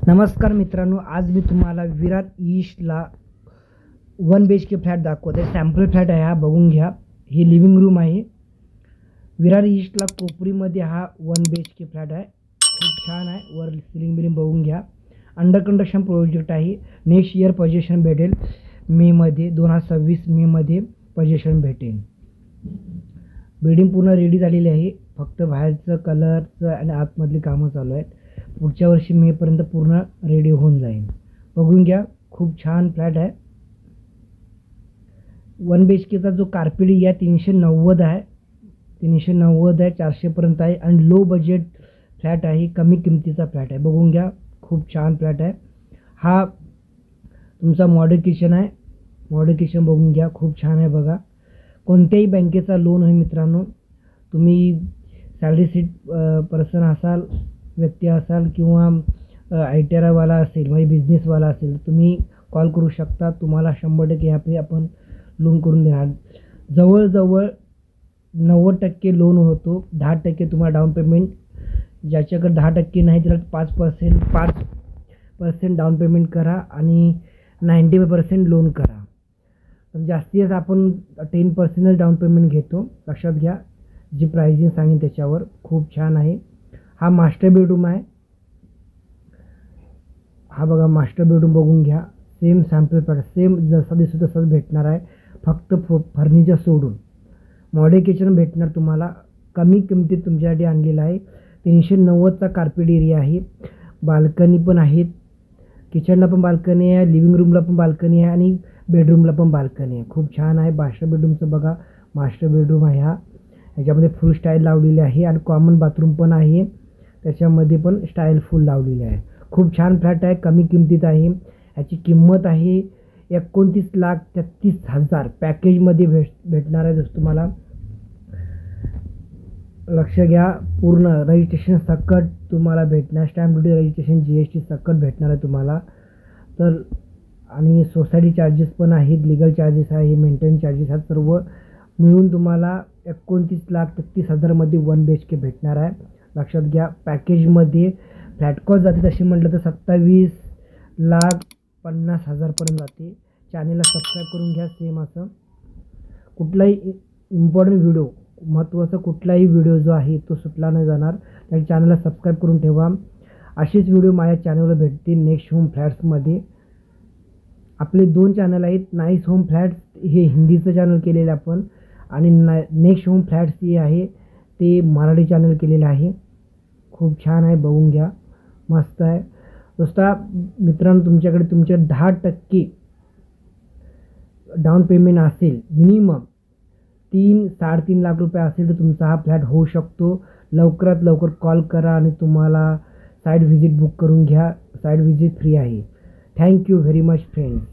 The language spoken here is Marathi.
नमस्कार मित्रांनो, आज मी तुम्हाला विरार ईस्टला 1 BHK फ्लॅट दाखवते। सॅम्पल फ्लॅट आहे हा, बघून घ्या। ही लिव्हिंग रूम आहे। विरार ईस्टला कोपरीमध्ये हा 1 BHK फ्लॅट आहे। खूप छान आहे। वर सिलिंग बिलिंग बघून घ्या। अंडर कंस्ट्रक्शन प्रोजेक्ट आहे। नेक्स्ट इयर पोझिशन भेटेल मेमध्ये, 2026 मेमध्ये पोझिशन भेटेल। बिल्डिंग पूर्ण रेडी झालेली आहे, फक्त बाहेरचं कलरचं आणि आतमधली कामं चालू आहेत। पुढच्या वर्षी मेपर्यंत पूर्ण रेडी होऊन जाईल। बघून घ्या, खूप छान फ्लॅट आहे। 1 BHKचा जो कार्पेट एरिया 390 आहे, 390 आहे, 400 पर्यंत आहे आणि लो बजेट फ्लॅट आहे, कमी किमतीचा फ्लॅट आहे। बघून घ्या, खूप छान फ्लॅट आहे। हा तुमचा मॉडेल किचन आहे। मॉडेल किचन बघून घ्या, खूप छान आहे बघा। कोणत्याही बँकेचा लोन आहे मित्रांनो। तुम्ही सॅलरी सीट पर्सन असाल, व्यक्ती असाल किंवा ITR असेल, म्हणजे बिझनेसवाला असेल, तुम्ही कॉल करू शकता। तुम्हाला 100% ह्यापैकी आपण लोन करून देणार। जवळजवळ 90% लोन होतो। 10% तुम्हाला डाऊन पेमेंट, ज्याच्याकडे 10% नाही त्याला 5% डाऊन पेमेंट करा आणि 90% लोन करा। पण जास्तीत आपण 10% डाऊन पेमेंट घेतो, लक्षात घ्या। जी प्राइसिंग सांगेन त्याच्यावर। खूप छान आहे। हा मास्टर बेडरूम आहे। हा बघा, मास्टर बेडरूम बघून घ्या। सेम सॅम्पल फ्लॅट, सेम जसा दिसतो तसाच भेटणार आहे, फक्त फर्निचर सोडून। मॉडेल किचन भेटणार तुम्हाला, कमी किमतीत तुमच्यासाठी आणलेलं आहे। 390चा कार्पेट एरिया आहे। बाल्कनी पण आहेत, किचनला पण बाल्कनी आहे, लिव्हिंग रूमला पण बाल्कनी आहे आणि बेडरूमला पण बाल्कनी आहे। खूप छान आहे। मास्टर बेडरूमचं बघा, मास्टर बेडरूम आहे हा। ह्याच्यामध्ये फुल स्टाईल लावलेली आहे आणि कॉमन बाथरूम पण आहे, त्याच्यामध्ये पण स्टाईल फुल लावलेली आहे। खूप छान फ्लॅट आहे, कमी किमतीत आहे। ह्याची किंमत आहे 29,33,000 पॅकेजमध्ये भेटणार आहे दोस्त तुम्हाला। लक्ष घ्या, पूर्ण रजिस्ट्रेशन सकट तुम्हाला भेटणार। स्टॅम्प ड्युटी, रजिस्ट्रेशन, GST सकट भेटणार आहे तुम्हाला। तर आणि सोसायटी चार्जेस पण आहेत, लीगल चार्जेस आहे, मेंटेनन्स चार्जेस आहेत, सर्व मिळून तुम्हाला 29,33,000 मध्ये 1 BHK भेटणार आहे। लक्षात घ्या। पॅकेजमध्ये फ्लॅट कॉस्ट जाते तशी म्हटलं तर 27,50,000 पर्यंत जाते। चॅनेलला सबस्क्राईब करून घ्या। सेम असं कुठलाही इम्पॉर्टंट व्हिडिओ, महत्त्वाचा कुठलाही व्हिडिओ जो आहे तो सुटला नाही जाणार, त्या चॅनलला सबस्क्राईब करून ठेवा। असेच व्हिडिओ माझ्या चॅनलवर भेटतील नेक्स्ट होम फ्लॅट्समध्ये। आपले 2 चॅनल आहेत, नाईस होम फ्लॅट्स हे हिंदीचं चॅनल केलेलं आपण, आणि नेक्स्ट होम फ्लॅट्स जे आहे ते मराठी चॅनल केलेलं आहे। खूप छान आहे, बघून घ्या, मस्त आहे। दोस्ता मित्रांनो, तुमच्याकडे तुमचे 10% डाऊन पेमेंट असेल, मिनिमम 3-3.5 लाख रुपये असेल तर तुमचा हा फ्लॅट होऊ शकतो। लवकरात लवकर कॉल करा आणि तुम्हाला साईट व्हिजिट बुक करून घ्या। साईट व्हिजिट फ्री आहे। Thank you very much friends.